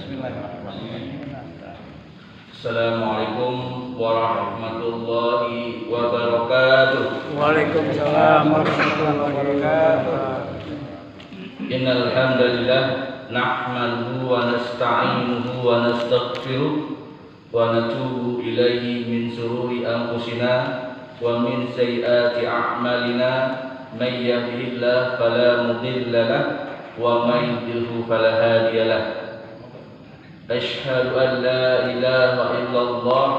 Bismillahirrahmanirrahim. Assalamualaikum warahmatullahi wabarakatuh. Waalaikumsalam warahmatullahi wabarakatuh. Innal hamdalillah nahmaduhu wa nasta'inuhu wa nastaghfiruh wa natubu ilaihi min shururi anfusina wa min sayyiati a'malina may yahdihillahu fala mudilla lahu wa may yudlilhu fala hadiya lahu. Asyhadu an la ilaha illallah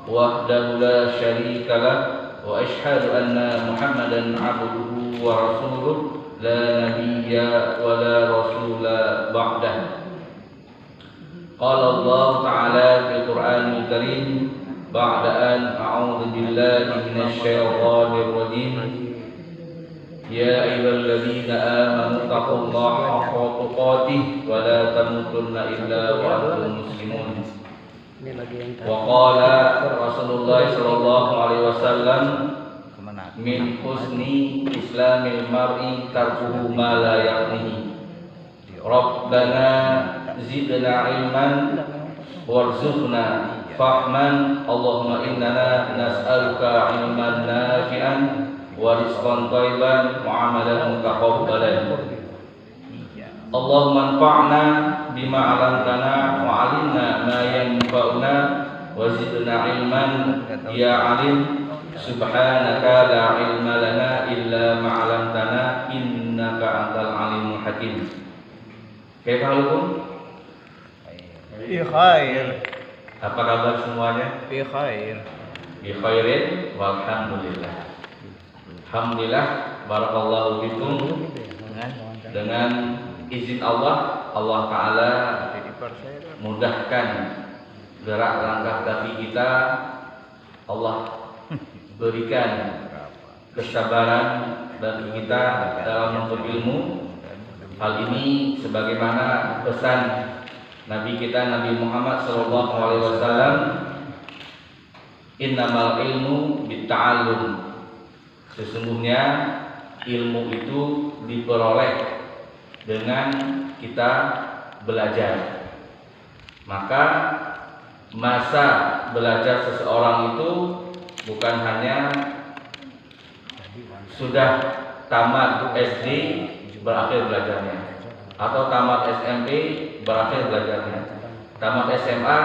wahdahu la syarika lah wa asyhadu anna Muhammadan abduhu wa rasuluh la nabiyya wa la rasula ba'dah. Qala Allah ta'ala fil Qur'anil Karim ba'da an a'udzu billahi minasy syaithanir rajim. Ya ayyuhalladzina amanu taqullaha haqqa tuqatih wa la tamutunna illa wa antum muslimun. Wa qala Rasulullah sallallahu alaihi wasallam min husni islamil mar'i tarkuhu ma la ya'nihi. Rabbana zidna ilman warzuqna fahman. Allahumma innana nas'aluka ilman nafi'an wa rizqan thayyiban wa amalan mutaqabbalan. Allahumma anfa'na bima 'allamtana wa 'allimna ma yanfa'una wa zidna ilman ya 'alim. Subhanaka la ilma lana illa ma 'allamtana innaka antal 'alimul hakim. Kaifa halukum? Bi khair. Apa kabar semuanya? Bi khair. Bi khairin walhamdulillah. Alhamdulillah, barakallahu fikum. Dengan izin Allah, Allah Ta'ala mudahkan gerak langkah kaki kita. Allah berikan kesabaran bagi kita dalam menuntut ilmu. Hal ini sebagaimana pesan Nabi kita Nabi Muhammad SAW, innamal ilmu bitta'allum. Sesungguhnya ilmu itu diperoleh dengan kita belajar. Maka masa belajar seseorang itu bukan hanya sudah tamat SD berakhir belajarnya, atau tamat SMP berakhir belajarnya, tamat SMA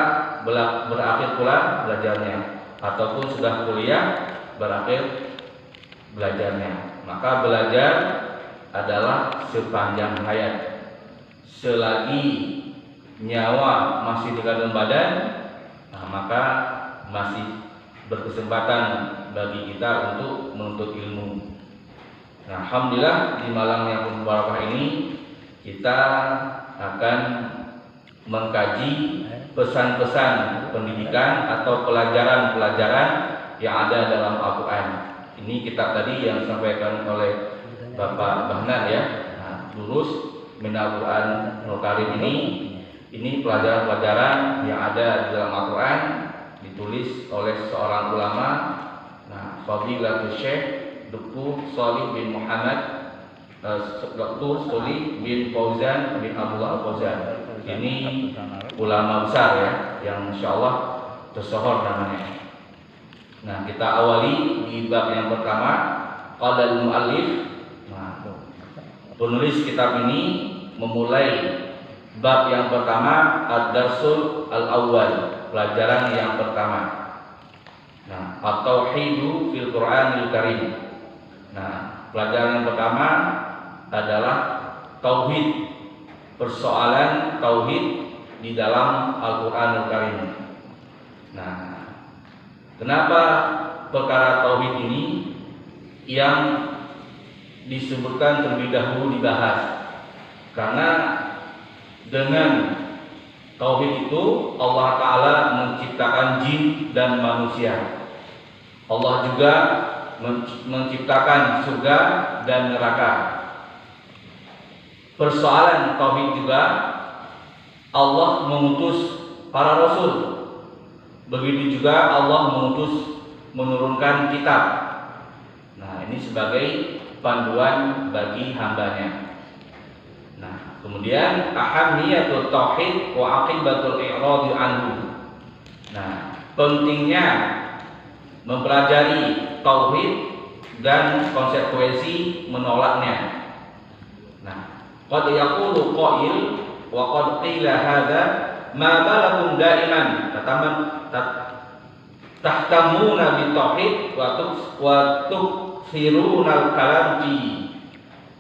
berakhir pula belajarnya, ataupun sudah kuliah berakhir belajarnya. Maka belajar adalah sepanjang hayat. Selagi nyawa masih di kandung badan, maka masih berkesempatan bagi kita untuk menuntut ilmu. Nah, alhamdulillah di malam yang berbarakah ini kita akan mengkaji pesan-pesan pendidikan atau pelajaran-pelajaran yang ada dalam Al-Quran. Ini kitab tadi yang disampaikan oleh Bapak Bahnar ya. Nah, lurus min Al-Quran Al-Karim ini pelajaran-pelajaran yang ada di dalam Al-Quran, ditulis oleh seorang ulama. Nah, Fadilatul Syekh Dr. Shalih bin Muhammad Dr. Shalih bin Fauzan bin Abdullah Al-Fauzan. Ini ulama besar ya, yang insyaallah tersohor namanya. Nah, kita awali di bab yang pertama. Qala al-muallif. Nah, penulis kitab ini memulai bab yang pertama, ad-darsul al-awwal, pelajaran yang pertama. Nah, at-tauhidu fil Qur'anil Karim. Nah, pelajaran yang pertama adalah tauhid, persoalan tauhid di dalam Al-Qur'anul Karim. Nah, kenapa perkara tauhid ini yang disebutkan terlebih dahulu dibahas? Karena dengan tauhid itu Allah Ta'ala menciptakan jin dan manusia. Allah juga menciptakan surga dan neraka. Persoalan tauhid juga, Allah mengutus para rasul. Begitu juga Allah menurunkan kitab. Nah, ini sebagai panduan bagi hambanya. Nah, kemudian ahammiyatul tauhid wa aqibatul i'radi anhu. Nah, pentingnya mempelajari tauhid dan konsekuensi menolaknya. Nah, qad yaqulu qail wa qad qila hadza ma balakum daiman tahtamuna bi tauhid wa tuksiruna al-kalam fi.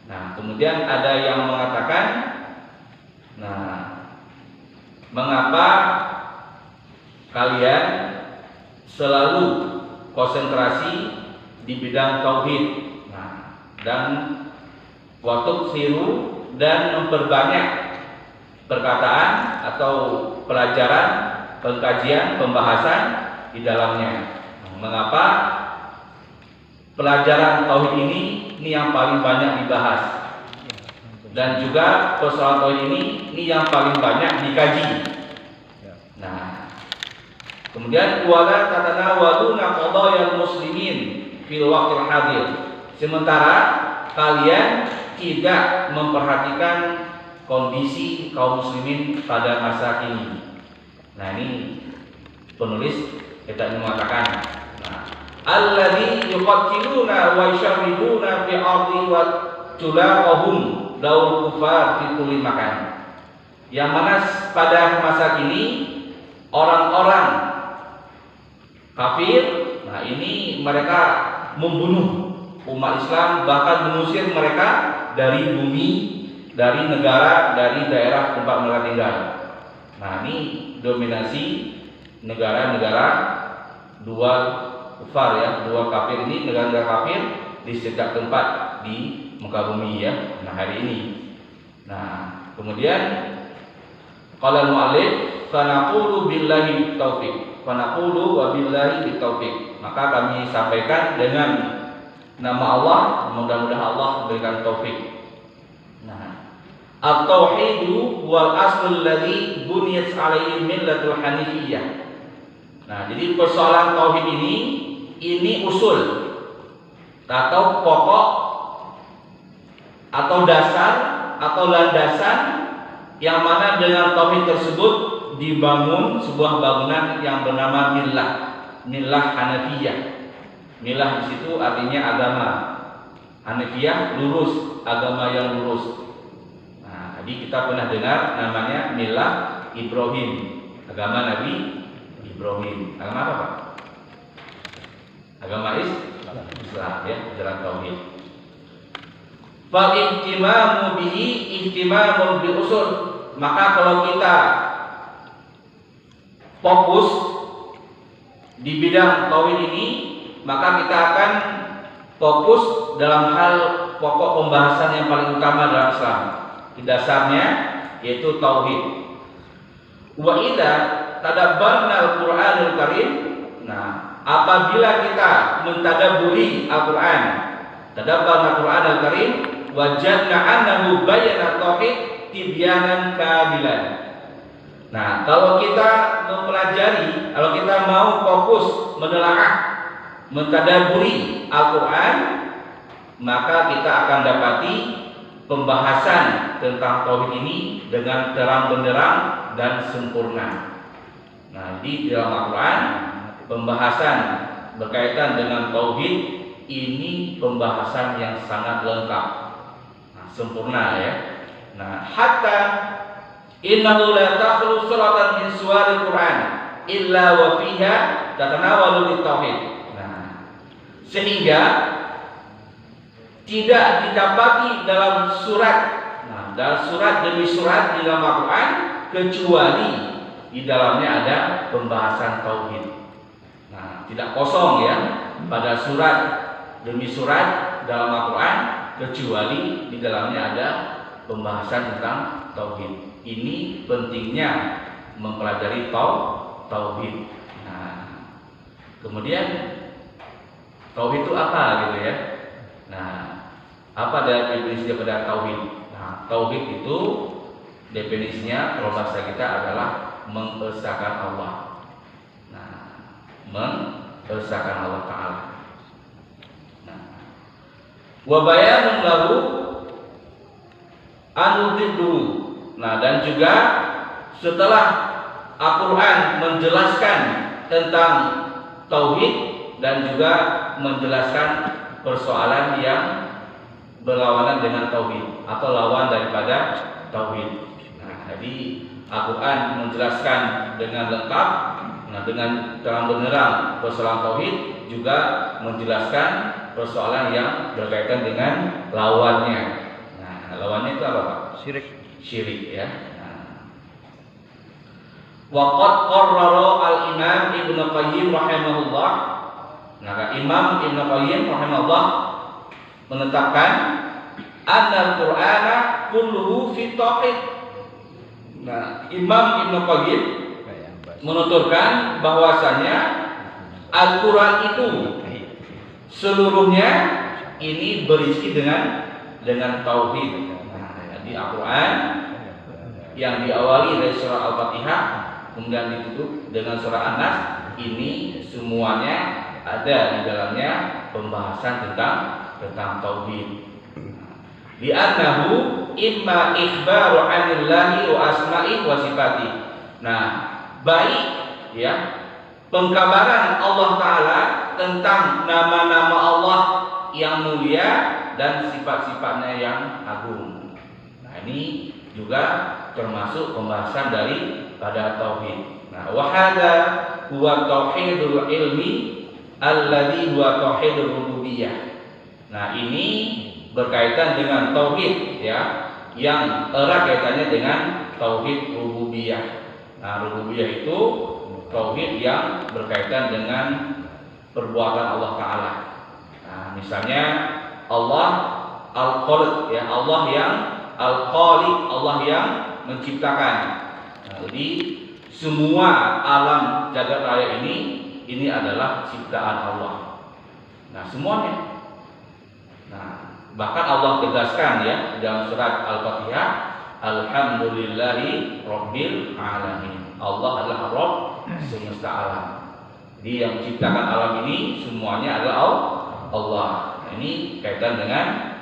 Nah, kemudian ada yang mengatakan, nah, mengapa kalian selalu konsentrasi di bidang tauhid, nah, dan waktu siru dan memperbanyak perkataan atau pelajaran, pengkajian, pembahasan di dalamnya. Mengapa pelajaran tauhid ini yang paling banyak dibahas, dan juga persoalan tauhid ini yang paling banyak dikaji. Nah, kemudian wala tatanawaluna qadayal muslimin fil waqtil hadir. Sementara kalian tidak memperhatikan kondisi kaum muslimin pada masa kini. Nah, ini penulis kita mengatakan, nah, alladzi yuqatiluna wa yusharriduna fi ardi wa tulaqahum daul kufar fi kulli makan. Yang mana pada masa kini orang-orang kafir, nah ini mereka membunuh umat Islam, bahkan mengusir mereka dari bumi, dari negara, dari daerah tempat mereka tinggal. Nah, ini dominasi negara-negara dua kufar ya, dua kafir ini, negara-negara kafir di setiap tempat di muka bumi ya. Nah, hari ini. Nah, kemudian qala al-mu'allif fanaqulu billahi taufiq. Fanaqulu wa billahi bitaufiq. Maka kami sampaikan dengan nama Allah, mudah-mudahan Allah berikan taufik. Nah, at-tauhidu wal aslul ladzi buniyat alaihi millatul hanifiyah. Nah, jadi persoalan tauhid ini usul atau pokok atau dasar atau landasan yang mana dengan tauhid tersebut dibangun sebuah bangunan yang bernama millah Hanafiyah. Millah di situ artinya agama. Hanafiyah lurus, agama yang lurus. Nah, jadi kita pernah dengar namanya millah Ibrahim, agama Nabi Ibrahim. Agama apa, Pak? Agama Islam ya, jalan tauhid. Fa ihtimamu bihi ihtimamun bil usul. Maka kalau kita fokus di bidang tauhid ini, maka kita akan fokus dalam hal pokok pembahasan yang paling utama dalam Islam. Dasarnya yaitu tauhid. Wa idza tadabbarna al-Qur'anul Karim. Nah, apabila kita mentadabburi Al-Qur'an, tadabbarna al-Qur'anul Karim, wajadna annahu bayyana tauhid tibyanan kamilan. Nah, kalau kita mempelajari, kalau kita mau fokus menelaah, mentadabburi Al-Qur'an, maka kita akan dapati pembahasan tentang tauhid ini dengan terang benderang dan sempurna. Nah, di dalam Al-Qur'an pembahasan berkaitan dengan tauhid ini pembahasan yang sangat lengkap, nah, sempurna ya. Nah, hatta innahu la takhlu suratan min suwaril Qur'an illa wa fiha tatanawalu tauhid. Nah, sehingga tidak didapati dalam surat, nah, dalam surat demi surat di dalam Al-Qur'an kecuali di dalamnya ada pembahasan tauhid. Nah, tidak kosong ya pada surat demi surat dalam Al-Qur'an kecuali di dalamnya ada pembahasan tentang tauhid. Ini pentingnya mempelajari tauhid. Nah, kemudian tauhid itu apa gitu ya? Nah, apa definisi daripada tauhid? Nah, tauhid itu definisinya kalau bahasa kita adalah mengesahkan Allah. Nah, mengesahkan Allah Ta'ala. Nah, wa bayanun lahu anu diddu Nah, dan juga setelah Al-Quran menjelaskan tentang tauhid dan juga menjelaskan persoalan yang berlawanan dengan tauhid atau lawan daripada tauhid. Nah, jadi Al-Quran menjelaskan dengan lengkap, nah dengan terang benderang persoalan tauhid, juga menjelaskan persoalan yang berkaitan dengan lawannya. Nah, lawannya itu apa, Pak? Syirik ya. Waqad qarrara al-Imam Ibnu Qayyim rahimahullah. Nah, Imam Ibnu Qayyim rahimahullah menetapkan Al-Qur'ana kulluhu fi tauhid. Nah, Imam Ibnu Qayyim menuturkan bahwasanya Al-Qur'an itu seluruhnya ini berisi dengan tauhid. Nah, jadi Al-Qur'an yang diawali dari surah Al-Fatihah kemudian ditutup dengan surah An-Nas, ini semuanya ada di dalamnya pembahasan tentang tauhid. Di annahu imma ikhbaru 'anillahi wa asma'i wa sifati. Nah, baik ya, pengkabaran Allah taala tentang nama-nama Allah yang mulia dan sifat-sifatnya yang agung. Nah, ini juga termasuk pembahasan dari pada tauhid. Nah, wa hadza huwa tauhidul ilmi alladzi huwa tauhidur rububiyah. Nah, ini berkaitan dengan tauhid ya, yang erat kaitannya dengan tauhid rububiyah. Nah, rububiyah itu tauhid yang berkaitan dengan perbuatan Allah taala. Nah, misalnya Allah Al-Khaliq ya, Allah yang Al-Khaliq, Allah yang menciptakan. Nah, jadi semua alam jagat raya ini adalah ciptaan Allah. Nah, semuanya. Nah, bahkan Allah tegaskan ya dalam surat Al-Fatihah, Alhamdulillahi Rabbil Alamin. Allah adalah Rabb semesta alam. Jadi yang menciptakan alam ini semuanya adalah Allah. Nah, ini kaitan dengan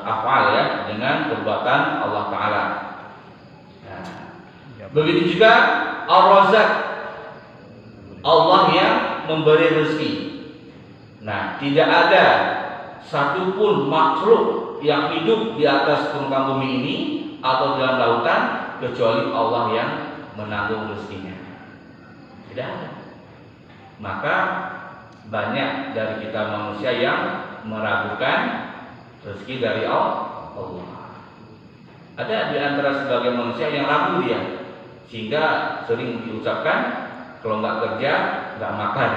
afal ya, dengan perbuatan Allah Taala. Nah, begitu juga Ar-Razzaq, Allah yang memberi rezeki. Nah, tidak ada satupun makhluk yang hidup di atas permukaan bumi ini atau dalam lautan kecuali Allah yang menanggung rezekinya. Tidak ada. Maka banyak dari kita manusia yang meragukan rezeki dari Allah. Ada di antara sebagian manusia yang ragu dia, sehingga sering diucapkan kalau nggak kerja nggak makan.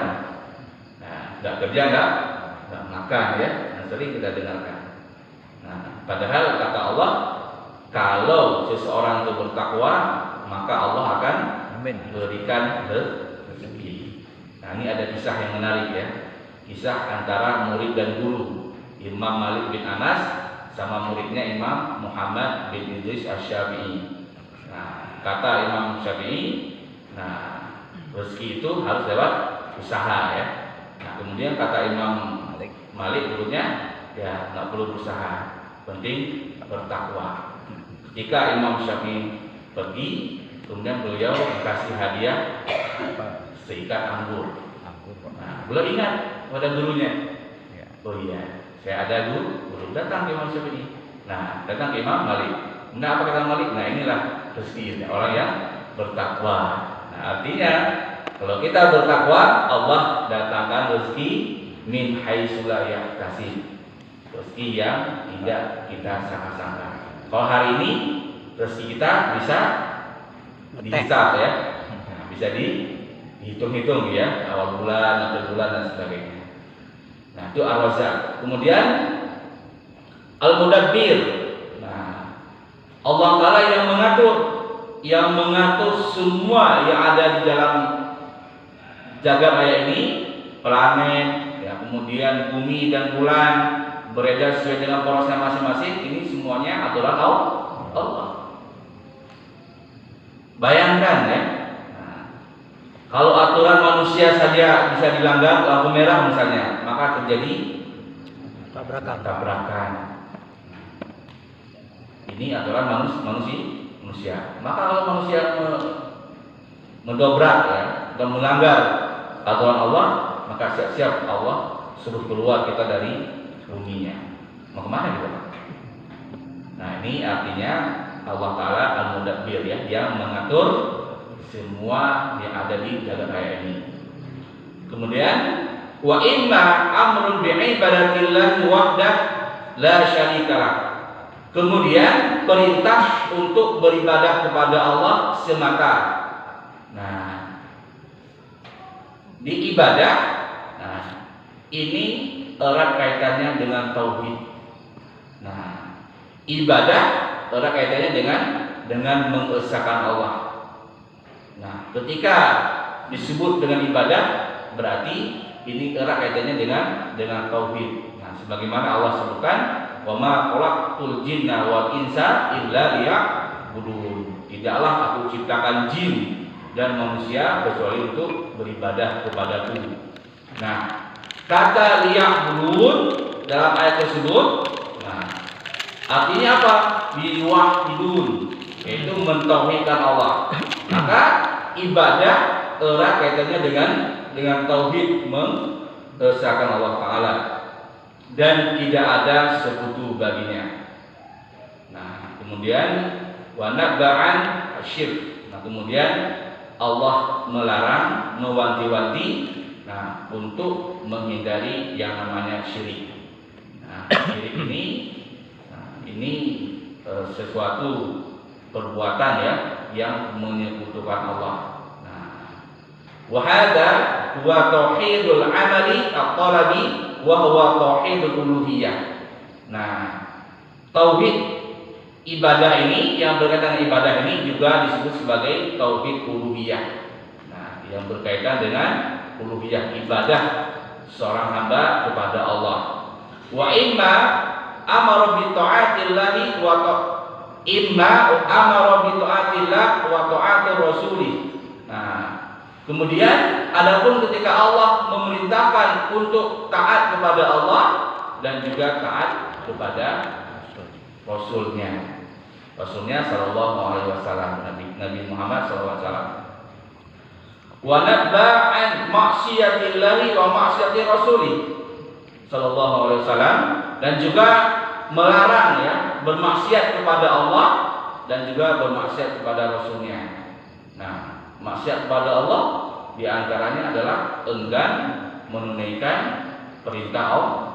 Nah, nggak kerja nggak makan ya. Sering kita dengarkan. Nah, padahal kata Allah, kalau seseorang itu bertakwa, maka Allah akan memberikan rezeki. Nah, ini ada kisah yang menarik ya. Kisah antara murid dan guru, Imam Malik bin Anas sama muridnya Imam Muhammad bin Idris Asy-Syafi'i. Nah, kata Imam Syafi'i, nah rezeki itu harus lewat usaha ya. Nah, kemudian kata Imam Malik gurunya, ya nggak perlu berusaha, penting bertakwa. Ketika Imam Syafi'i pergi, kemudian beliau dikasih hadiah seikat anggur. Nah, beliau ingat pada gurunya. Oh iya, saya ada guru datang ke Imam Syafi'i. Nah, datang ke Imam Malik. Nah, apa kata Malik? Nah, inilah rezeki orang yang bertakwa. Nah, artinya kalau kita bertakwa, Allah datangkan rezeki min haitsu la yahtasib, rezeki yang tidak kita sangka-sangka. Kalau hari ini rezeki kita bisa dihisab ya, nah, bisa dihitung-hitung ya, awal bulan, akhir bulan dan sebagainya. Nah, itu Ar-Razzaq. Kemudian Al-Mudabbir. Nah, Allah Taala yang mengatur semua yang ada di dalam jagat raya ini, planet ya, kemudian bumi dan bulan beredar sesuai dengan porosnya masing-masing. Ini semuanya aturan Allah. Bayangkan ya, nah, kalau aturan manusia saja bisa dilanggar, lampu merah misalnya, maka terjadi tabrakan. Ini aturan manusia. Maka kalau manusia mendobrak ya, dan melanggar aturan Allah, maka siap-siap Allah suruh keluar kita dari buminya. Mau kemana kita? Nah, ini artinya Allah Ta'ala Al-Mudabbir ya, yang mengatur semua yang ada di jagat raya ini. Kemudian wa imma amrun bi'ibadatillah wahdah la syarikalah. Kemudian perintah untuk beribadah kepada Allah semata. Nah, di ibadah, nah ini erat kaitannya dengan tauhid. Nah, ibadah erat kaitannya dengan mengesahkan Allah. Nah, ketika disebut dengan ibadah, berarti ini erat kaitannya dengan tauhid. Nah, sebagaimana Allah sebutkan, wa ma khalaqtul jinna wal insa illa liya'budun. Tidaklah aku ciptakan jin dan manusia kecuali untuk beribadah kepadaku. Nah, kata liya'budun dalam ayat tersebut, nah, artinya apa? Biwahidun, yaitu mentauhidkan Allah. Maka ibadah erat kaitannya dengan tauhid, mengesahkan Allah Ta'ala, dan tidak ada sekutu baginya. Nah, kemudian wa nabba'an asyirk. Nah, kemudian Allah melarang, mewanti-wanti, nah, untuk menghindari yang namanya syirik. Nah, syirik ini sesuatu perbuatan ya yang menyekutukan Allah. Nah, wa hadza huwa tauhidul amali at-talabi wa huwa tauhidul uluhiyah. Nah, tauhid ibadah ini, yang berkaitan dengan ibadah ini juga disebut sebagai tauhid uluhiyah. Nah, yang berkaitan dengan uluhiyah, ibadah seorang hamba kepada Allah. Wa imma amara bi ta'atillahi wa imma amara bi ta'atillah wa ta'atir rasulih. Nah, kemudian adapun ketika Allah memerintahkan untuk taat kepada Allah dan juga taat kepada Rasulnya Sallallahu Alaihi Wasallam, Nabi Muhammad Sallallahu Alaihi Wasallam. Wa nabba'an maksiyatillahi wa maksiyati Rasulih Sallallahu Alaihi Wasallam, dan juga melarang ya bermaksiat kepada Allah dan juga bermaksiat kepada Rasulnya. Nah, maksiat kepada Allah diantaranya adalah enggan menunaikan perintah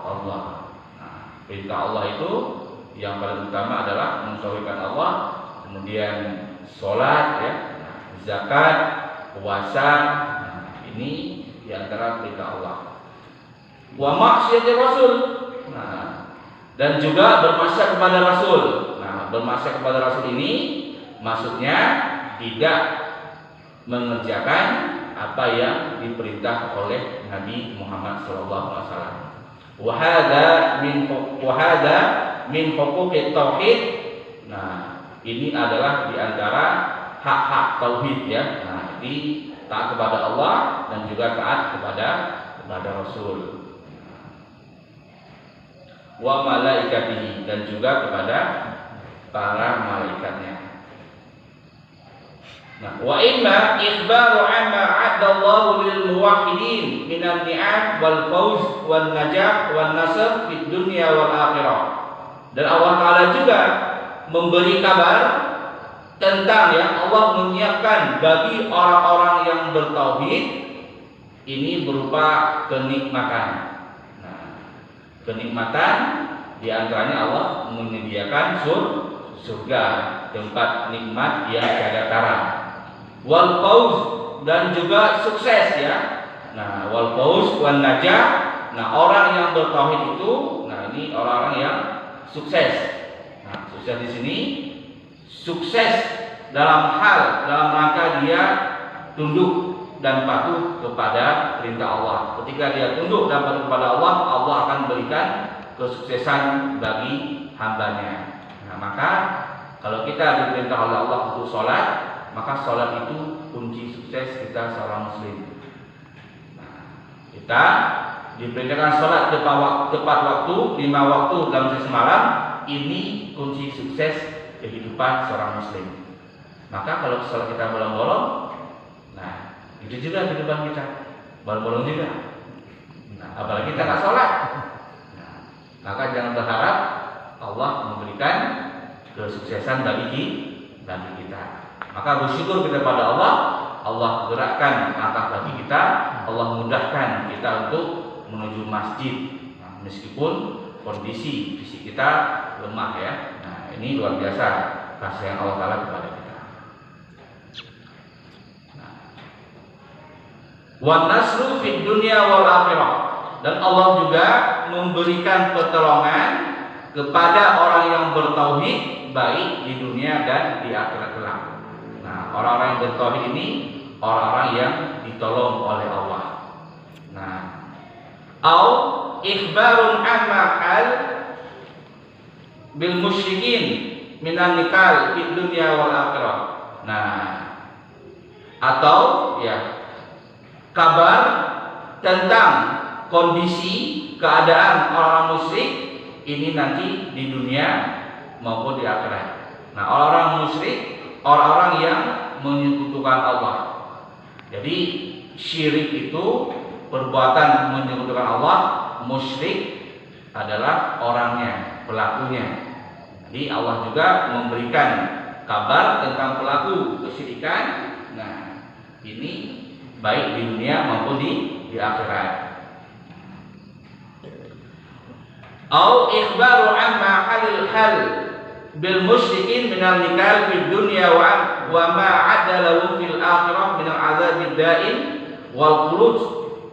Allah. Nah, perintah Allah itu yang paling utama adalah mentauhidkan Allah, kemudian sholat ya, zakat, puasa. Nah, ini diantara perintah Allah. Wa maksiyati Rasul. Nah, dan juga bermaksiat kepada Rasul. Nah, bermaksiat kepada Rasul ini maksudnya tidak mengerjakan apa yang diperintah oleh Nabi Muhammad SAW. Wahada min huquqit tauhid. Nah, ini adalah diantara hak-hak tauhid ya. Nah, jadi taat kepada Allah dan juga taat kepada Rasul. Wa malaikatihi, dan juga kepada para malaikatnya. Nah, wa imma ikhbaru amma a'dallahu lil muwahhidin minan ni'am wal fawz wan najah wan nasr fid dunya wal akhirah. Dan Allah Ta'ala juga memberi kabar tentang yang Allah menyiapkan bagi orang-orang yang bertauhid ini berupa kenikmatan. Nah, kenikmatan diantaranya Allah menyediakan surga, tempat nikmat yang tiada tara. Wal fauz, dan juga sukses ya. Nah, wal fauz wan najah. Nah, orang yang bertauhid itu, nah ini orang-orang yang sukses. Nah, sukses di sini sukses dalam rangka dia tunduk dan patuh kepada perintah Allah. Ketika dia tunduk dan patuh kepada Allah, Allah akan berikan kesuksesan bagi hambanya. Nah, maka kalau kita diperintah oleh Allah untuk sholat, maka sholat itu kunci sukses kita seorang muslim. Nah, kita diperintahkan sholat tepat waktu, 5 waktu dalam semalam. Ini kunci sukses kehidupan seorang muslim. Maka kalau sholat kita bolong-bolong, nah itu juga kehidupan kita bolong-bolong juga. Nah, apalagi kita nggak sholat. Nah, maka jangan berharap Allah memberikan kesuksesan bagi kita. Maka bersyukur kita pada Allah. Allah gerakkan langkah kaki kita, Allah mudahkan kita untuk menuju masjid. Nah, meskipun kondisi fisik kita lemah ya. Nah, ini luar biasa kasih Allah Taala kepada kita. Nah, wan nasru fid dunya wal akhirah, dan Allah juga memberikan pertolongan kepada orang yang bertauhid baik di dunia dan di akhirat kelak. Nah, orang-orang yang bertauhid ini orang-orang yang ditolong oleh Allah. Nah, au ikhbarun amma hal bil musyrikin minan nikal fid dunya wal akhirah. Nah, atau ya kabar tentang kondisi keadaan orang musyrik ini nanti di dunia maupun di akhirat. Nah, orang-orang musyrik orang-orang yang menyekutukan Allah. Jadi syirik itu perbuatan menyekutukan Allah, musyrik adalah orangnya, pelakunya. Jadi Allah juga memberikan kabar tentang pelaku kesyirikan. Nah, ini baik di dunia maupun di akhirat. Au ikhbaru amma halil hal bil musyrikin minal nikal fid dunya wa ma adalahu fil akhirah minal azabid daim wal khulud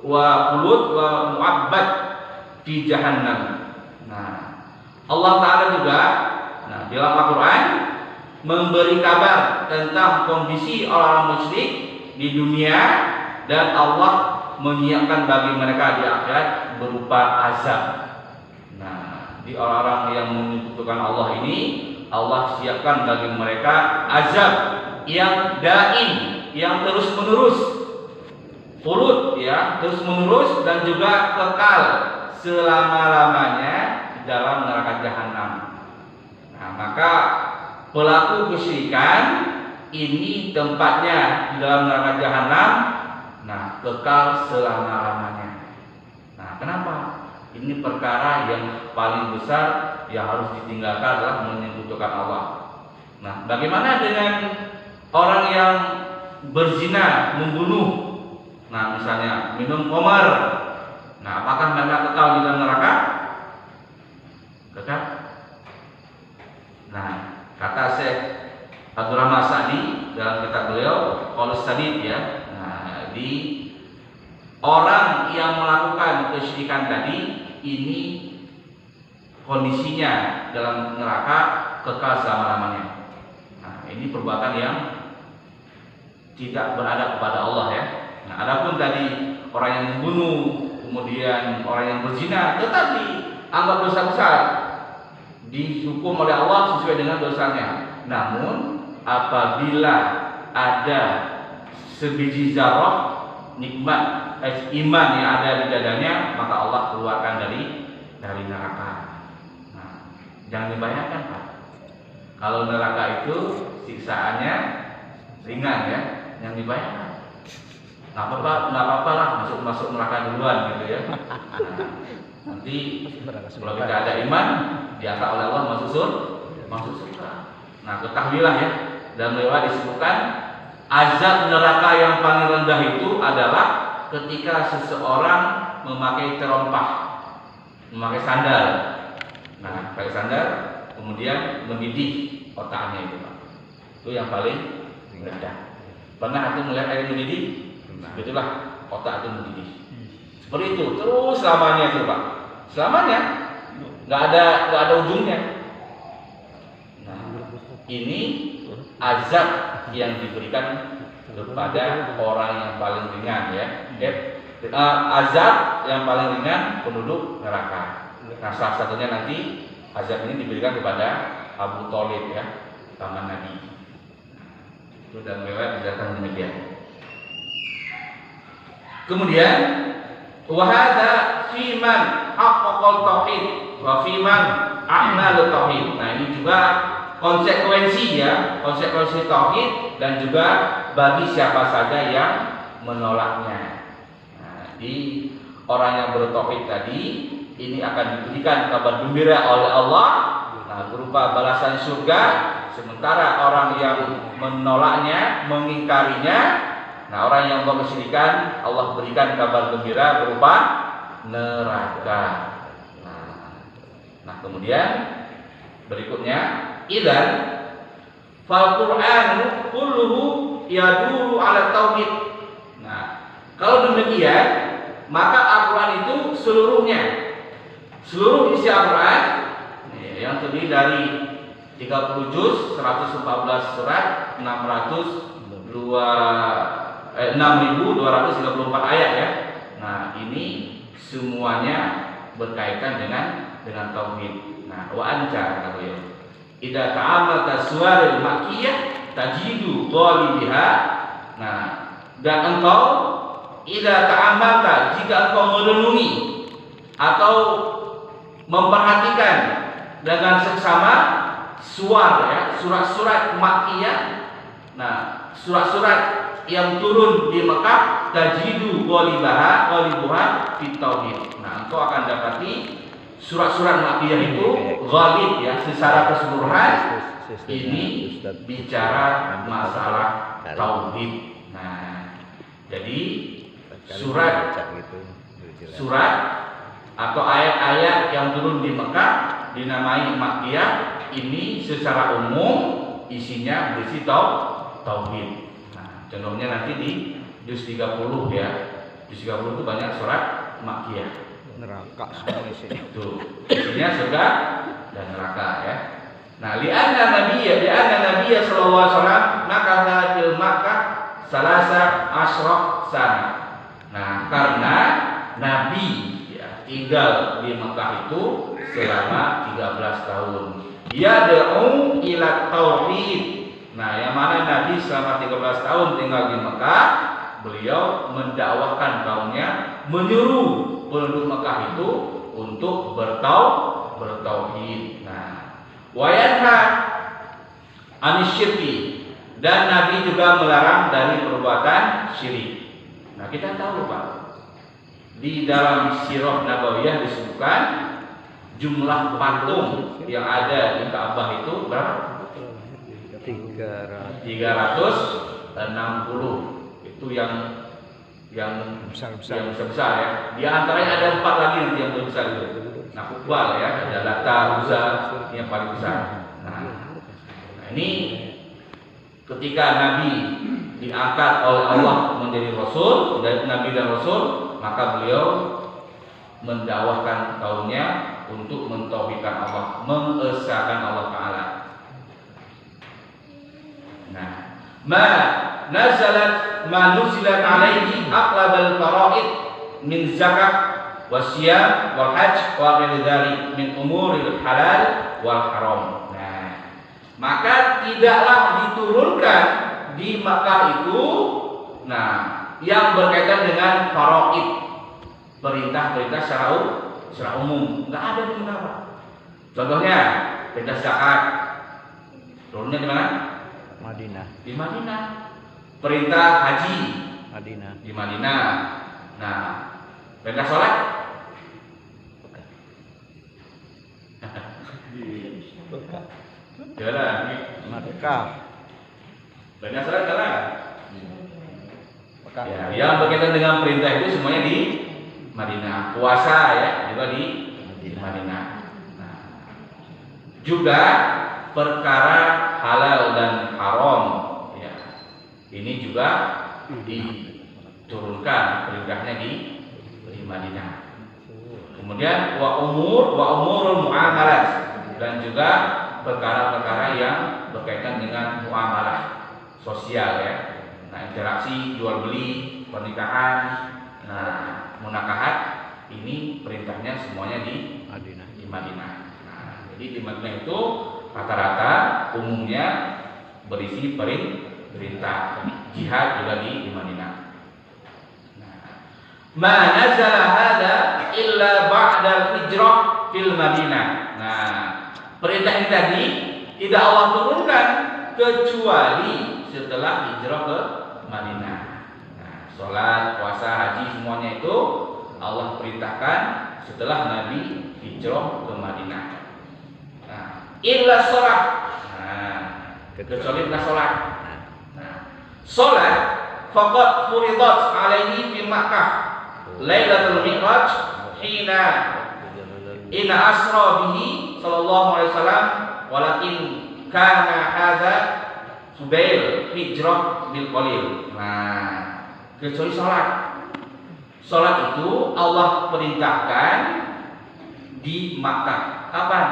wa mu'abbad di jahannam. Nah, Allah Taala juga dalam Al-Qur'an memberi kabar tentang kondisi orang musyrik di dunia, dan Allah menyiapkan bagi mereka di akhirat berupa azab. Nah, di orang-orang yang menyekutukan Allah ini, Allah siapkan bagi mereka azab yang daim, yang terus menerus, khulud ya, terus menerus, dan juga kekal selama-lamanya di dalam neraka jahanam. Nah, maka pelaku kesyirikan ini tempatnya di dalam neraka jahanam. Nah, kekal selama-lamanya. Nah, kenapa? Ini perkara yang paling besar yang harus ditinggalkan adalah menyekutukan Allah. Nah, bagaimana dengan orang yang berzina, membunuh? Nah, misalnya minum khamar. Nah, apakah mereka kekal di dalam neraka? Kekal? Nah, kata Syekh Abdul Rahman Sa'di dalam kitab beliau Qaulus Sadid ya. Nah, di orang yang melakukan kesyirikan tadi ini kondisinya dalam neraka kekal selama-lamanya. Nah, ini perbuatan yang tidak beradab kepada Allah ya. Nah, adapun tadi orang yang membunuh, kemudian orang yang berzina, tetap dianggap dosa besar, dihukum oleh Allah sesuai dengan dosanya. Namun apabila ada sebiji zarah nikmat iman yang ada di dadanya, maka Allah keluarkan dari neraka. Nah, jangan dibayangkan Pak, kalau neraka itu siksaannya ringan ya, yang dibayangkan. Nggak apa-apa lah masuk neraka duluan gitu ya. Nah, nanti kalau kita ada iman diangkat oleh Allah masuk surga. Nah, ketahuilah ya, dalam riwayat disebutkan azab neraka yang paling rendah itu adalah ketika seseorang memakai terompah, memakai sandal. Nah, pakai sandal kemudian mendidih otaknya itu Pak. Itu yang paling rendah. Pernah itu melihat air mendidih? Itulah otak itu mendidih. Seperti itu terus selamanya itu Pak. Selamanya, nggak ada ujungnya. Nah, ini azab yang diberikan kepada orang yang paling ringan ya. Azab yang paling ringan penduduk neraka. Nah, salah satunya nanti azab ini diberikan kepada Abu Thalib ya, paman Nabi. Itu dalam riwayat dijelaskan demikian. Kemudian wahada fiman haqqaqal tauhid wa fiman ahmal tauhid. Nah, ini juga konsekuensi ya, konsekuensi tauhid dan juga bagi siapa saja yang menolaknya. Nah, di orang yang bertauhid tadi ini akan diberikan kabar gembira oleh Allah, nah, berupa balasan surga. Sementara orang yang menolaknya, mengingkarinya, nah orang yang berkesyirikan, Allah berikan kabar gembira berupa neraka. Nah kemudian berikutnya, idzan fal Qur'anu kulluhu yaduru ala tauhid. Nah, kalau demikian, maka Al-Qur'an itu seluruh isi Al-Qur'an yang terdiri dari 30 juz, 114 surat, 6.234 ayat ya. Nah, ini semuanya berkaitan dengan tauhid. Nah, wa anta kata beliau, idza ta'amalta suwaril makkiyah tajidu qalibiha. Nah, dan engkau idza ta'amalta, jika engkau merenungi atau memperhatikan dengan seksama surat-surat makkiyah. Nah, surat-surat yang turun di Mekah, tajidu ghalibuha fit tauhid. Nah, engkau akan dapati surat-surat makkiyah itu ghalib ya, secara keseluruhan ini bicara masalah tauhid. Nah, jadi surat atau ayat-ayat yang turun di Mekah dinamai makkiyah, ini secara umum isinya berisi tauhid. Nah, contohnya nanti di juz 30 ya. Juz 30 itu banyak surat makkiyah. Neraka semua isinya. Itu isinya surga dan neraka ya. Nah, li'anna nabiyya sallallahu alaihi wasallam nakatha fil Makkah salasa asyrah sana. Nah, karena Nabi ya, tinggal di Mekah itu selama 13 tahun. Yad'u ila tauhid. Nah, yang mana Nabi selama 13 tahun tinggal di Mekah, beliau mendakwahkan kaumnya, menyuruh penduduk Mekah itu untuk bertauhid. Nah, wa yanha anisyirki, dan Nabi juga melarang dari perbuatan syirik. Nah, kita tahu Pak, di dalam sirah Nabawiyah disebutkan jumlah patung yang ada di Ka'bah itu berapa? 360. Itu yang besar-besar. Yang besar ya. Di antaranya ada 4 lagi nanti yang lebih besar itu. Nah, Kubal ya, ada Lata, Uzza, ini yang paling besar. Nah, ini ketika Nabi diangkat oleh Allah menjadi Rasul, dari Nabi dan Rasul, maka beliau mendakwahkan kaumnya untuk mentauhidkan Allah, mengesahkan Allah Ta'ala. Nah, ma nuzilat alaihi aqlabal faraid min zakat wasiyam wal hajj wa ghairi dzalik min umuril halal wal haram. Nah, maka tidaklah diturunkan di Makkah itu yang berkaitan dengan faraid, perintah-perintah secara umum, enggak ada di Mekah. Contohnya perintah zakat turunnya di mana? Madinah. Di Madinah. Perintah haji Madinah. di Madinah. Nah, perintah sholat jalan Mekah. perintah sholat jalan. Mekah. Ya, yang berkaitan dengan perintah itu semuanya di Madinah. Puasa ya juga di Madinah. Nah, juga perkara halal dan haram ya, ini juga diturunkan perintahnya di Madinah. Kemudian wa umurul muamalat, dan juga perkara-perkara yang berkaitan dengan muamalah sosial ya. Nah, interaksi jual beli, pernikahan, munakahat, ini perintahnya semuanya di Madinah. Nah, jadi di Madinah itu rata-rata umumnya berisi perintah. Jihad juga di Madinah. Ma nazala hada illa ba'da hijrah fil Madinah. Nah, perintah ini tadi tidak Allah turunkan kecuali setelah hijrah ke Madinah. Nah, sholat, puasa, haji semuanya itu Allah perintahkan setelah Nabi hijrah ke Madinah. Nah, illa sholat. Nah, kecuali sholat. Nah, sholat faqad furidat alaihi fi Makkah Lailatul Mi'raj hina asra bihi sallallahu alaihi wasallam walakin kana hadza subail hijrah bil qalil. Nah, kecuali salat. Salat itu Allah perintahkan di Makkah. Kapan?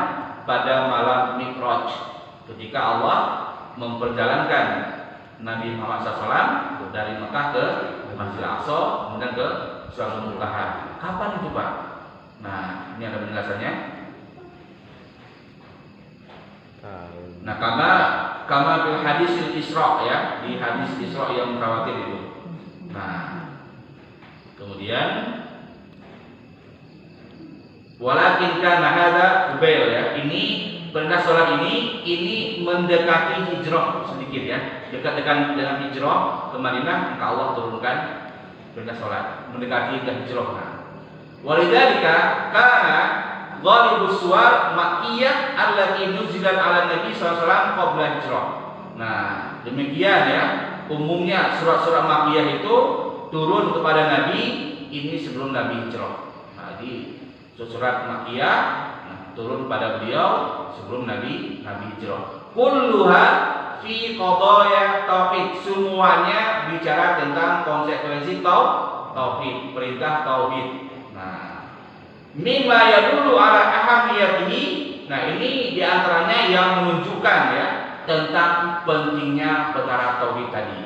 Pada malam Mi'raj, ketika Allah memperjalankan Nabi Muhammad SAW dari Mekah ke Masjidil Aqsa, kemudian ke Sidratul Muntaha. Kapan itu, Pak? Nah, ini ada penjelasannya. Nah, karena fil hadis Isra ya, di hadis Isra yang mutawatir itu. Nah, kemudian walakin kana hadza ubail ya. Ini perintah salat ini mendekati hijrah sedikit ya. Dekat dengan hijrah ke Madinah, maka Allah turunkan perintah salat mendekati ke hijrah. Nah, walidzalika kana ghalibus suwar makkiyah allati nuzilat ala Nabi sallallahu alaihi wasallam qabla hijrah. Nah, demikian ya, umumnya surat-surat makkiyah itu turun kepada Nabi ini sebelum Nabi hijrah. Nah, di surat makkiyah turun pada beliau sebelum Nabi hijrah. Kulluha fi qadaya tauhid, semuanya bicara tentang konsekuensi tauhid, perintah tauhid. Nah, mimma yadullu ala ahamiyatihi. Nah, ini diantaranya yang menunjukkan ya tentang pentingnya perkara tauhid tadi.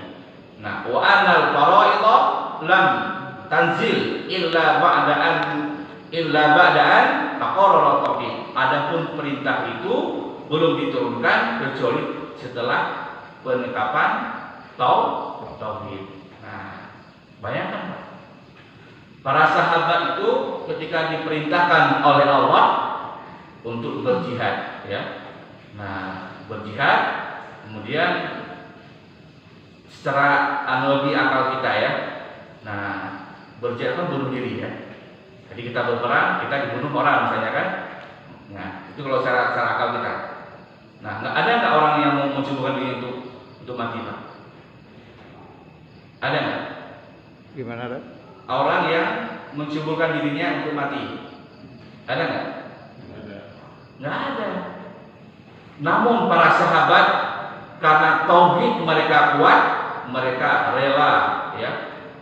Nah, wa anal faraidha lam tanzil illa ba'da'an taqarrara tauhid. Adapun perintah itu belum diturunkan kecuali setelah penetapan tauhid. Nah, bayangkan Pak, para sahabat itu ketika diperintahkan oleh Allah untuk berjihad ya. Nah, berjihad kemudian secara analogi akal kita ya. Nah, berjihad kan bunuh diri ya. Jadi kita berperang, kita dibunuh orang misalnya kan. Nah, itu kalau secara akal kita. Nah, ada nggak orang yang mau mencoba diri untuk mati, Pak? Ada nggak? Gimana, Dok? Orang yang mencuburkan dirinya untuk mati, ada nggak? Nggak ada. Namun para sahabat karena tauhid mereka kuat, mereka rela ya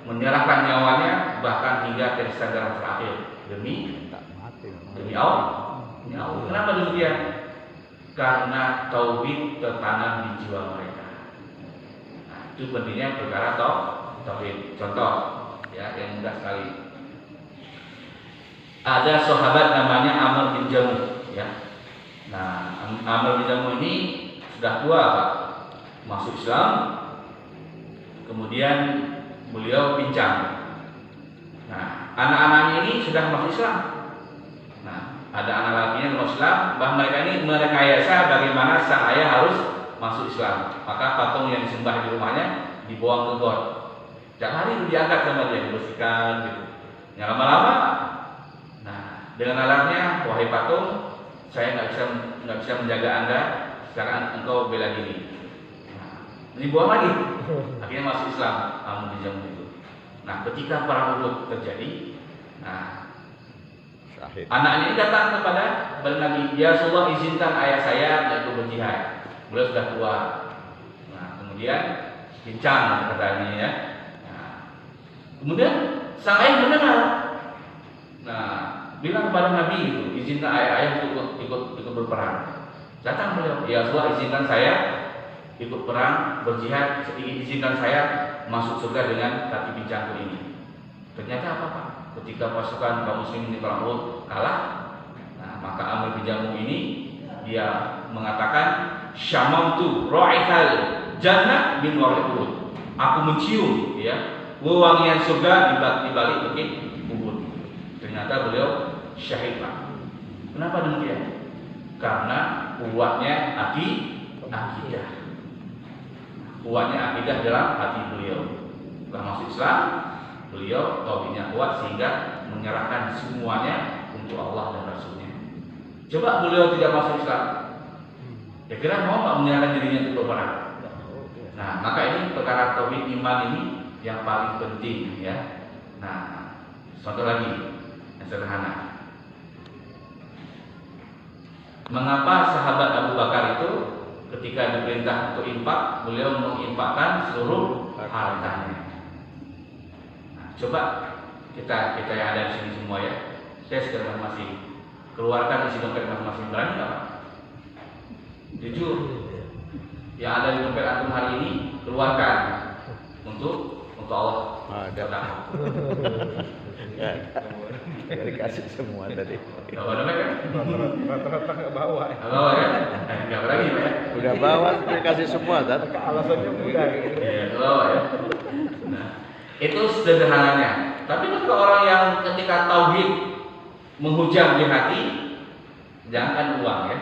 menyerahkan nyawanya bahkan hingga tersisa darah terakhir demi Allah. Kenapa demikian? Karena tauhid tertanam di jiwa mereka. Nah, itu pentingnya perkara tauhid. Contoh ya yang mudah sekali. Ada sahabat namanya Amr bin Jamuh ya. Nah, Amr bin Jamuh ini sudah tua Pak, masuk Islam. Kemudian beliau pincang. Nah, anak-anaknya ini sudah masuk Islam. Nah, ada anak lakinya yang masuk Islam, bahwa mereka ini merekayasa bagaimana sang ayah harus masuk Islam. Maka patung yang disembah di rumahnya dibuang ke got. Tiap hari itu diangkat sama dia, dibersihkan gitu. Ya lama-lama, nah dengan alatnya, wahai patung, saya nggak bisa menjaga Anda, sekarang engkau bela diri. Nah, dibuang lagi, akhirnya masuk Islam, Amr bin Jamuh itu. Nah, ketika perang Uhud terjadi, nah anaknya ini datang kepada Nabi, ya Rasulullah izinkan ayah saya untuk berjihad. Beliau sudah tua. Nah, kemudian pincang katanya ya. Kemudian sang ayah mendengar. Nah, bilang kepada Nabi itu, izinkan ayah untuk ikut berperang. Datang beliau, ya Rasulullah izinkan saya ikut perang, berjihad, izinkan saya masuk surga dengan kaki pincangku ini. Ternyata apa Pak? Ketika pasukan kaum muslimin di perang Uhud kalah, nah, maka Amr bin Jamuh ini dia mengatakan syamamtu ra'ihal jannah min wara'i Uhud. Aku mencium ya wewangian surga di balik bukit Uhud. Ternyata beliau syahid Pak. Kenapa demikian? karena kuatnya akidah. Kuatnya akidah dalam hati beliau. Setelah masuk Islam, beliau tauhidnya kuat sehingga menyerahkan semuanya untuk Allah dan Rasulnya. Coba beliau tidak masuk Islam, kira-kira mau nggak menyerahkan dirinya untuk berperang? Nah, maka ini perkara tauhid iman ini yang paling penting ya. Nah, contoh lagi yang sederhana. Mengapa sahabat Abu Bakar itu ketika diperintah untuk infak, beliau menginfakkan seluruh hartanya? Nah, coba kita yang ada di sini semua ya, saya sekarang masih keluarkan isi dompet masing-masing, berani nggak Pak? Jujur, yang ada di dompet antum hari ini keluarkan untuk Allah. Ada. Ya, dikasih semua tadi. Nggak bawa dompet kan? Rata-rata nggak bawa. Nggak bawa kan? Nggak berani Pak ya? Udah bawa, dikasih semua kan? Alasannya mudah gitu. Iya, nggak bawa ya. Nah, itu sederhananya. Tapi kalau orang yang ketika tauhid menghujam di hati, jangankan uang ya,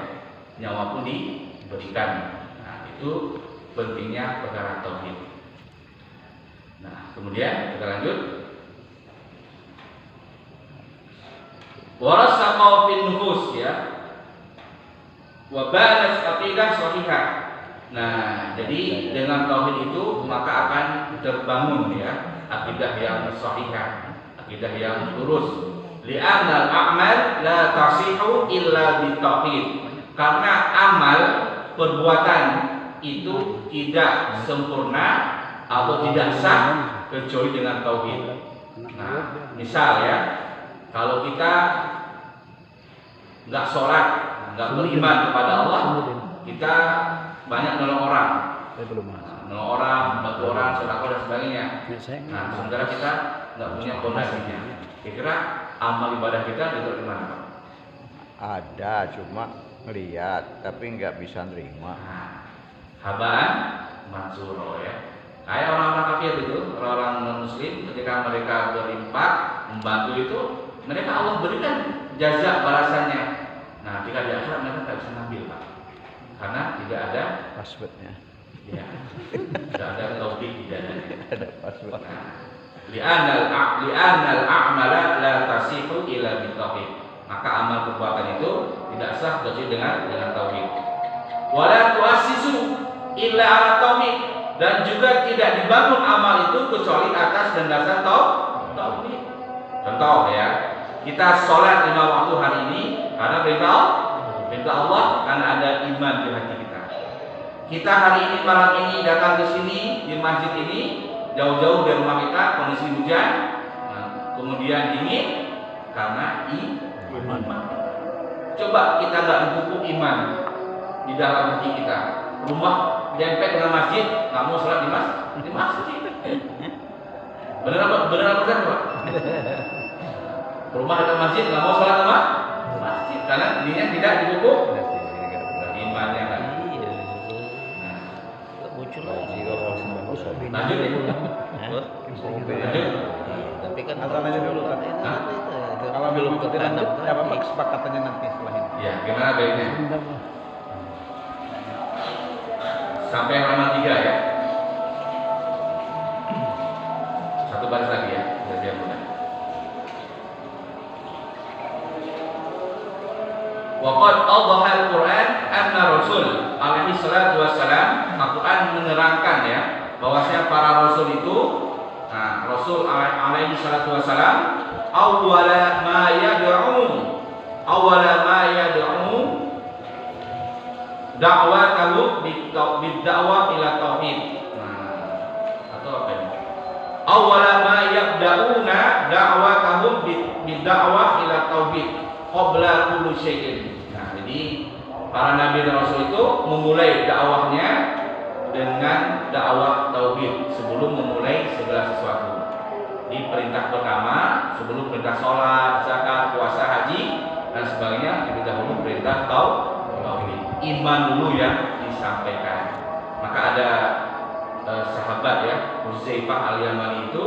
nyawa pun diberikan. Nah, itu pentingnya perkara tauhid. Nah, kemudian kita lanjut. Warasaqau fin nufus ya. Wa banas aqidah shahihah. Nah, jadi dengan tauhid itu maka akan terbangun ya akidah yang shahihah, akidah yang lurus. Li'anal a'mal la tasihu illa bitauhid. Karena amal perbuatan itu tidak sempurna atau tidak sah kecuali dengan tauhid. Nah, misal ya, kalau kita nggak sholat, nggak beriman kepada Allah, kita banyak nolong orang, bantu orang, sedekah dan sebagainya. Nah, sementara kita nggak punya fondasinya. Kira-kira amal ibadah kita diterima Pak? Ada, cuma ngeliat, tapi nggak bisa nerima. Nah, habaan mansuro ya. Kayak orang-orang kafir itu, orang-orang non-muslim, ketika mereka berinfak, membantu itu, mereka Allah berikan jazak balasannya. Nah, ketika di akhirat mereka tidak bisa ngambil Pak, karena tidak ada Passwordnya. ya, tidak ada tauhid di dalamnya. Ada password. Li'anal a'mala la tasihu illa bitauhid. Maka amal perbuatan itu tidak sah kecuali dengan tauhid. Wala tuassisu illa ala tauhid, dan juga tidak dibangun amal itu kecuali atas dasar tauhid. Contoh ya, kita sholat 5 waktu hari ini karena perintah Allah, karena ada iman di hati kita. Kita hari ini malam ini datang ke sini di masjid ini jauh-jauh dari rumah kita, kondisi hujan, kemudian dingin karena iman. Coba kita nggak dipupuk iman di dalam hati kita, rumah dempet dengan masjid, nggak mau sholat di masjid. Benar apa? Pak? Rumah dekat masjid, nggak mau sholat di masjid karena dirinya tidak dipupuk imannya kan. Lanjut ya. Lanjut. Tapi kan Azan aja dulu kan. Kalau belum tertanam, ya apa kesepakatannya nanti setelah ini. Ya, gimana baiknya? Sampai halaman 3 ya. Satu baris lagi ya, biar mudah. Waqad awdaha al-Quran anna Rasul alaihi salatu wassalam, Al-Quran menerangkan ya bahwasanya para rasul itu, nah Rasul alaihi salatu wassalam awwala ma yad'u da'watahu bid-da'wah ila tauhid. Nah, atau apa ini? Awwala ma yabda'una da'watahum bid-da'wah ila tauhid qabla kulli syai'in. Nah, jadi para nabi dan rasul itu memulai dakwahnya dengan dakwah tauhid sebelum memulai segala sesuatu. Di perintah pertama, sebelum perintah sholat, zakat, puasa, haji dan sebagainya, lebih dahulu perintah tauhid, iman dulu yang disampaikan. Maka ada sahabat ya, Hudzaifah al-Yamani itu,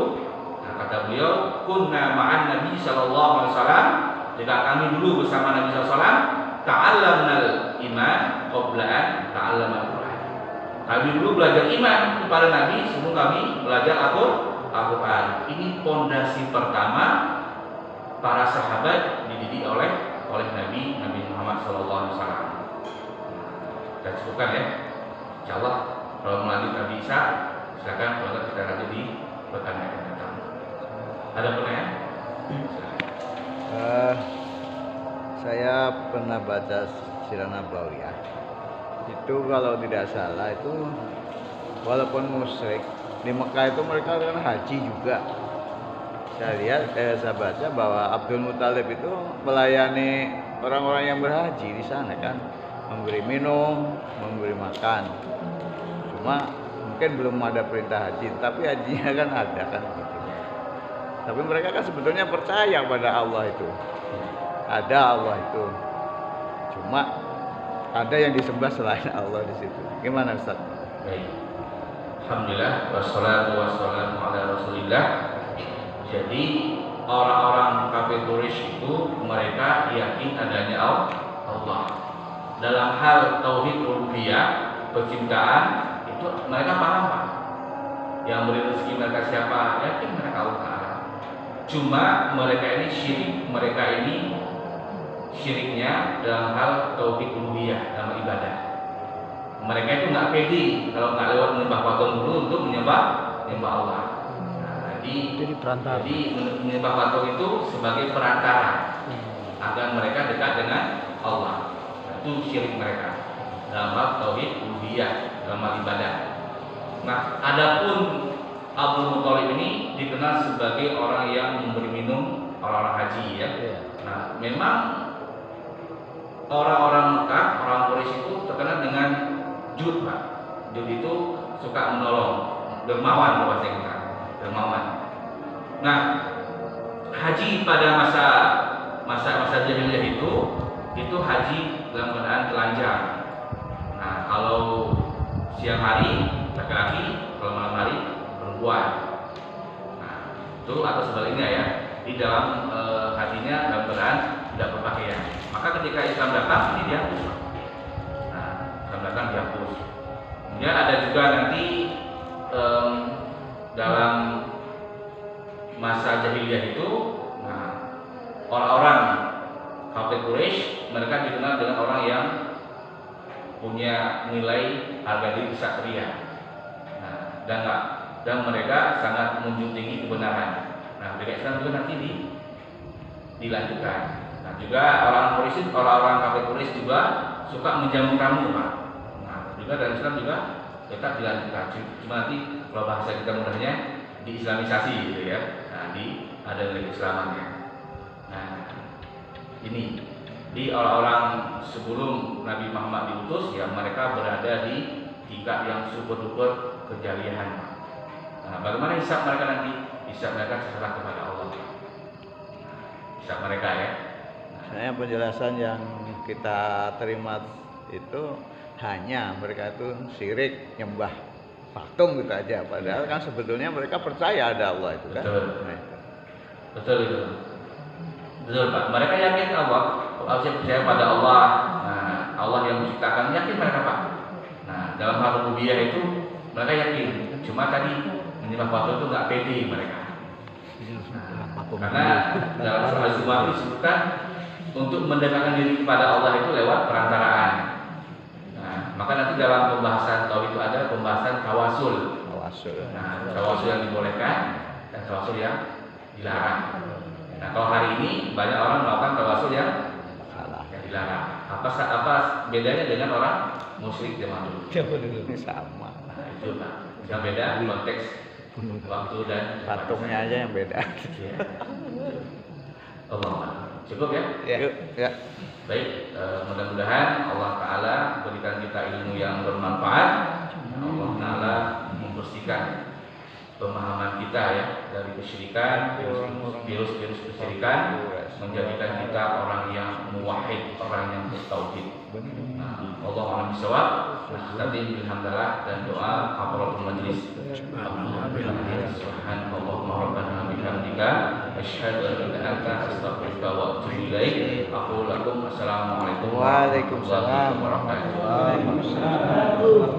nah, kata beliau, kunna ma'an Nabi sallallahu alaihi wasallam, jika kami dulu bersama Nabi sallallahu alaihi wasallam, ta'allamnal iman qabla an ta'allamal Qur'an. Kami dulu belajar iman kepada Nabi sebelum kami belajar Al-Qur'an. Ini pondasi pertama para sahabat dididik oleh Nabi Muhammad SAW. Kita cukupkan ya. Insyaallah kalau melanjut Nabi Isa, silakan kalau kita lanjut di pertanyaan yang datang. Ada pertanyaan? Saya pernah baca Sirah Nabawiyah. Itu kalau tidak salah itu walaupun musyrik di Mekah itu mereka kan haji juga. Saya lihat, saya baca bahwa Abdul Muthalib itu melayani orang-orang yang berhaji di sana kan, memberi minum, memberi makan. Cuma mungkin belum ada perintah haji, tapi hajinya kan ada kan. Tapi mereka kan sebetulnya percaya pada Allah itu, ada Allah itu. Cuma ada yang disembah selain Allah di situ. Gimana Ustaz? Baik. Alhamdulillah wassalatu wassalamu ala Rasulillah. Jadi orang-orang kafir Quraisy itu mereka yakin adanya Allah. Dalam hal tauhid rububiyah, penciptaan itu mereka paham Pak. Yang beri rezeki mereka siapa? Yakin mereka Allah Ta'ala. Cuma mereka ini syiriknya dalam hal tauhid rububiyah, dalam ibadah. Mereka itu nggak pede kalau nggak lewat menyembah patung dulu untuk menyembah Allah. Jadi menyembah patung itu sebagai perantara agar mereka dekat dengan Allah. Itu syirik mereka dalam hal tauhid rububiyah, dalam hal ibadah. Nah, adapun Abdul Muthalib ini dikenal sebagai orang yang memberi minum orang-orang haji ya. Nah, memang orang-orang Mekah, orang Quraisy itu terkenal dengan jud, Pak. Jud itu suka menolong, dermawan bahasa kita, dermawan. Nah, haji pada masa jahiliyah itu haji dalam keadaan telanjang. Nah, kalau siang hari laki-laki, kalau malam hari perempuan. Nah, itu atau sebaliknya ya, di dalam hajinya dalam keadaan tidak berpakaian. Maka ketika Islam datang ini dihapus. Nah, Islam datang dihapus. Kemudian ada juga nanti dalam masa jahiliyah itu, nah, orang-orang kafir Quraisy mereka dikenal dengan orang yang punya nilai harga diri ksatria. Nah, dan mereka sangat menjunjung tinggi kebenaran. Nah, beda Islam juga nanti dilanjutkan. Nah, juga orang-orang kafir Quraisy juga suka menjamu tamu, Pak. Nah, juga dalam Islam juga tetap dilanjutkan. Cuma nanti kalau bahasa kita mudahnya diislamisasi gitu ya. Nah, ada nilai keislamannya. Nah, ini di orang-orang sebelum Nabi Muhammad diutus ya, mereka berada di tingkat yang super-duper kejalihan. Nah, bagaimana hisab mereka nanti? Hisab mereka setelah kepada Allah. Hisab mereka ya. Saya penjelasan yang kita terima itu hanya mereka itu syirik nyembah patung gitu aja. Padahal kan sebetulnya mereka percaya ada Allah itu kan. Betul itu. Betul Pak. Mereka yakin Allah. Kalau percaya pada Allah. Nah, Allah yang menciptakan, yakin mereka Pak. Nah, dalam hal rububiyah itu mereka yakin. Cuma tadi menyembah patung itu nggak pede mereka. Karena dalam surah Az-Zumar disebutkan untuk mendekatkan diri kepada Allah itu lewat perantaraan. Nah, maka nanti dalam pembahasan tauhid itu ada pembahasan tawasul. Nah, tawasul yang dibolehkan dan tawasul yang dilarang. Nah, kalau hari ini banyak orang melakukan tawasul yang dilarang. Apa bedanya dengan orang musyrik zaman dulu? Sama. Nah, itu Pak. Yang beda konteks waktu dan patungnya aja yang beda. Allah. Cukup ya? Ya. Baik, mudah-mudahan Allah Ta'ala berikan kita ilmu yang bermanfaat. Allah Ta'ala membersihkan pemahaman kita ya dari kesyirikan, virus kesyirikan, menjadikan kita orang yang muwahhid, orang yang bertauhid. Nah, Allah alam bisawab. Tadi alhamdulillah dan doa kafaratul majlis. Subhanallahumma rabbana bihamdika asyhadu an la ilaha illa anta astaghfiruka wa atubu ilaik. Aku lakum assalamualaikum warahmatullahi wabarakatuh.